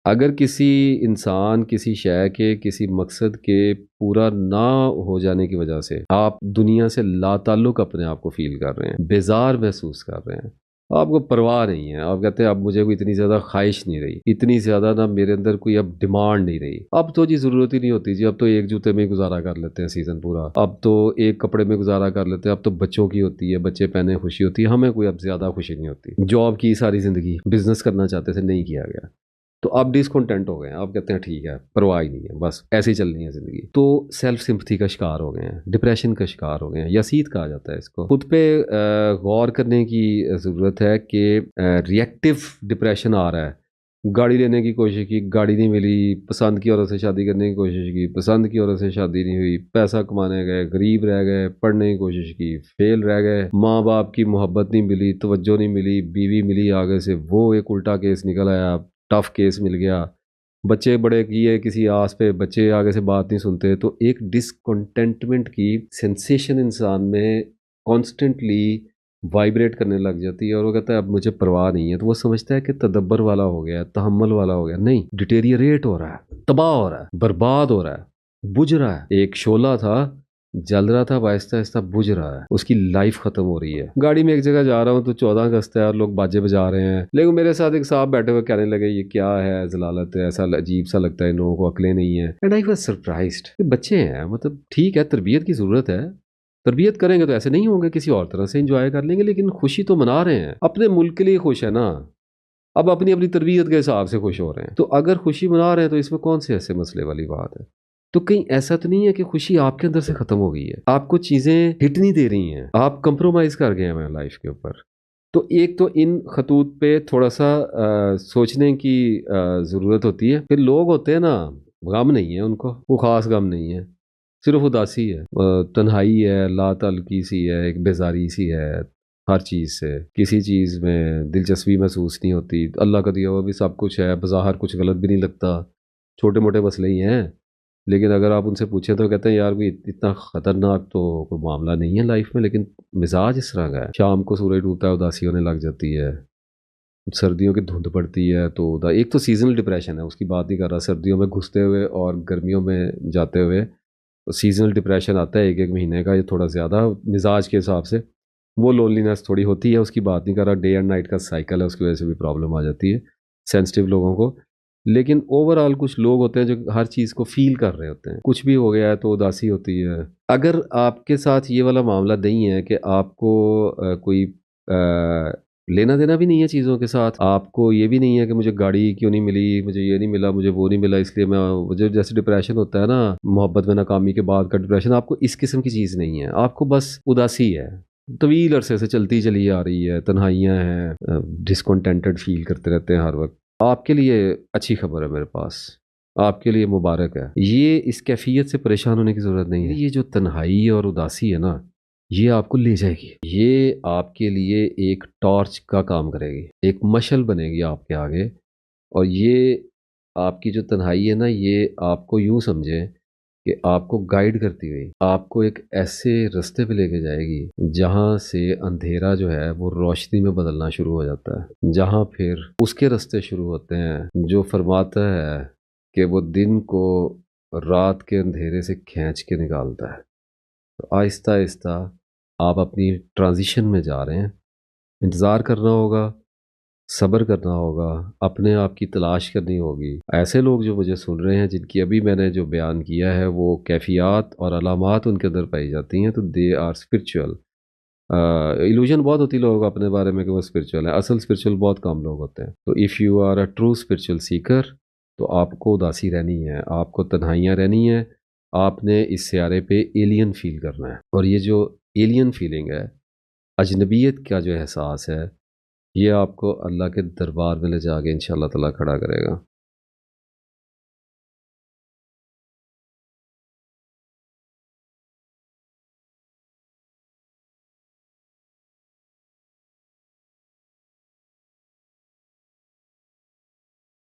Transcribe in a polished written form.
अगर किसी इंसान किसी शय के किसी मकसद के पूरा ना हो जाने की वजह से आप दुनिया से लाताल्लुक अपने आप को फील कर रहे हैं, बेजार महसूस कर रहे हैं, आपको परवाह नहीं है, आप कहते हैं अब मुझे कोई इतनी ज़्यादा ख्वाहिश नहीं रही, इतनी ज़्यादा ना मेरे अंदर कोई अब डिमांड नहीं रही, अब तो जी ज़रूरत ही नहीं होती जी, अब तो एक जूते में ही गुजारा कर लेते हैं सीज़न पूरा, अब तो एक कपड़े में गुजारा कर लेते हैं, अब तो बच्चों की होती है, बच्चे पहने खुशी होती है, हमें कोई अब ज़्यादा खुशी नहीं होती। जॉब की सारी ज़िंदगी, बिजनेस करना चाहते थे, नहीं किया गया, तो आप डिसकंटेंट हो गए हैं, आप कहते हैं ठीक है परवाह ही नहीं है, बस ऐसे ही चलनी है जिंदगी, तो सेल्फ सिंपथी का शिकार हो गए हैं, डिप्रेशन का शिकार हो गए हैं, यसीद कहा जाता है इसको। खुद पे गौर करने की ज़रूरत है कि रिएक्टिव डिप्रेशन आ रहा है, गाड़ी लेने की कोशिश की, गाड़ी नहीं मिली, पसंद की औरत से शादी करने की कोशिश की, पसंद की औरत से शादी नहीं हुई, पैसा कमाने गए, गरीब रह गए, पढ़ने की कोशिश की, फेल रह गए, माँ बाप की मोहब्बत नहीं मिली, तवज्जो नहीं मिली, बीवी मिली आगे से, वो एक उल्टा केस निकल आया, टफ केस मिल गया, बच्चे बड़े किए किसी आस पे, बच्चे आगे से बात नहीं सुनते, तो एक डिसकंटेंटमेंट की सेंसेशन इंसान में कॉन्स्टेंटली वाइब्रेट करने लग जाती है, और वो कहता है अब मुझे परवाह नहीं है, तो वो समझता है कि तदब्बर वाला हो गया, तहम्मुल वाला हो गया, नहीं, डिटेरियरेट हो रहा है, तबाह हो रहा है, बर्बाद हो रहा है, बुझ रहा है। एक शोला था, जल रहा था, आहिस्ता आहिस्ता बुझ रहा है, उसकी लाइफ खत्म हो रही है। गाड़ी में एक जगह जा रहा हूँ तो 14 अगस्त है और लोग बाजे बजा रहे हैं, लेकिन मेरे साथ एक साहब बैठे हुए कहने लगे ये क्या है, जलालत है, ऐसा अजीब सा लगता है, इन लोगों को अकलें नहीं है। एंड आई वाज सरप्राइज्ड, बच्चे हैं, मतलब ठीक है तरबियत की जरूरत है, तरबियत करेंगे तो ऐसे नहीं होंगे, किसी और तरह से इंजॉय कर लेंगे, लेकिन खुशी तो मना रहे हैं, अपने मुल्क के लिए खुश है ना, अब अपनी अपनी तरबियत के हिसाब से खुश हो रहे हैं, तो अगर खुशी मना रहे हैं तो इसमें कौन से ऐसे मसले वाली बात है। तो कहीं ऐसा तो नहीं है कि खुशी आपके अंदर से खत्म हो गई है, आपको चीजें हिट नहीं दे रही हैं, आप कंप्रोमाइज कर गए हैं लाइफ के ऊपर। तो एक तो इन खतूत पे थोड़ा सा सोचने की ज़रूरत होती है। फिर लोग होते हैं ना, गम नहीं है उनको, वो ख़ास गम नहीं है, सिर्फ उदासी है, तन्हाई है, लातल्की सी है, एक बेजारी सी है, हर चीज़ से, किसी चीज़ में दिलचस्पी महसूस नहीं होती, अल्लाह का दिया हुआ भी सब कुछ है, बज़ाहिर कुछ गलत भी नहीं लगता, छोटे मोटे मसले ही हैं, लेकिन अगर आप उनसे पूछें तो कहते हैं यार कोई इतना ख़तरनाक तो कोई मामला नहीं है लाइफ में, लेकिन मिजाज इस तरह का है, शाम को सूरज डूबता है उदासी होने लग जाती है, सर्दियों की धुंध पड़ती है तो एक तो सीजनल डिप्रेशन है, उसकी बात नहीं कर रहा, सर्दियों में घुसते हुए और गर्मियों में जाते हुए तो सीजनल डिप्रेशन आता है, एक एक महीने का, ये थोड़ा ज़्यादा मिजाज के हिसाब से, वो लोनलीनेस थोड़ी होती है, उसकी बात नहीं कर रहा, डे एंड नाइट का साइकिल है, उसकी वजह से भी प्रॉब्लम आ जाती है सेंसिटिव लोगों को। लेकिन ओवरऑल कुछ लोग होते हैं जो हर चीज़ को फील कर रहे होते हैं, कुछ भी हो गया है तो उदासी होती है। अगर आपके साथ ये वाला मामला नहीं है कि आपको कोई लेना देना भी नहीं है चीज़ों के साथ, आपको ये भी नहीं है कि मुझे गाड़ी क्यों नहीं मिली, मुझे ये नहीं मिला, मुझे वो नहीं मिला, इसलिए मैं, मुझे जैसे डिप्रेशन होता है ना मोहब्बत में नाकामी के बाद का डिप्रेशन, आपको इस किस्म की चीज़ नहीं है, आपको बस उदासी है, तवील अरसे से चलती चली आ रही है, तन्हाइयाँ हैं, डिसकंटेंटेड फील करते रहते हैं हर वक्त। आपके लिए अच्छी खबर है मेरे पास, आपके लिए मुबारक है, ये इस कैफियत से परेशान होने की ज़रूरत नहीं है, ये जो तन्हाई और उदासी है ना, ये आपको ले जाएगी, ये आपके लिए एक टॉर्च का काम करेगी, एक मशल बनेगी आपके आगे, और ये आपकी जो तन्हाई है ना, ये आपको यूं समझे कि आपको गाइड करती हुई आपको एक ऐसे रास्ते पे लेके जाएगी जहां से अंधेरा जो है वो रोशनी में बदलना शुरू हो जाता है, जहां फिर उसके रास्ते शुरू होते हैं जो फरमाता है कि वो दिन को रात के अंधेरे से खींच के निकालता है। तो आहिस्ता आहिस्ता आप अपनी ट्रांजिशन में जा रहे हैं, इंतज़ार करना होगा, सब्र करना होगा, अपने आप की तलाश करनी होगी। ऐसे लोग जो मुझे सुन रहे हैं जिनकी अभी मैंने जो बयान किया है वो कैफियत और अलामात उनके अंदर पाई जाती हैं, तो दे आर स्पिरिचुअल। इल्यूजन बहुत होती है लोगों को अपने बारे में कि वो स्पिरिचुअल है, असल स्पिरिचुअल बहुत कम लोग होते हैं। तो if you are a true spiritual seeker, तो आपको उदासी रहनी है, आपको तन्हाइयाँ रहनी है, आपने इस सियारे पे एलियन फील करना है, और ये जो एलियन फीलिंग है, अजनबियत का जो एहसास है, ये आपको अल्लाह के दरबार में ले जाके इंशाअल्लाह ताला खड़ा करेगा।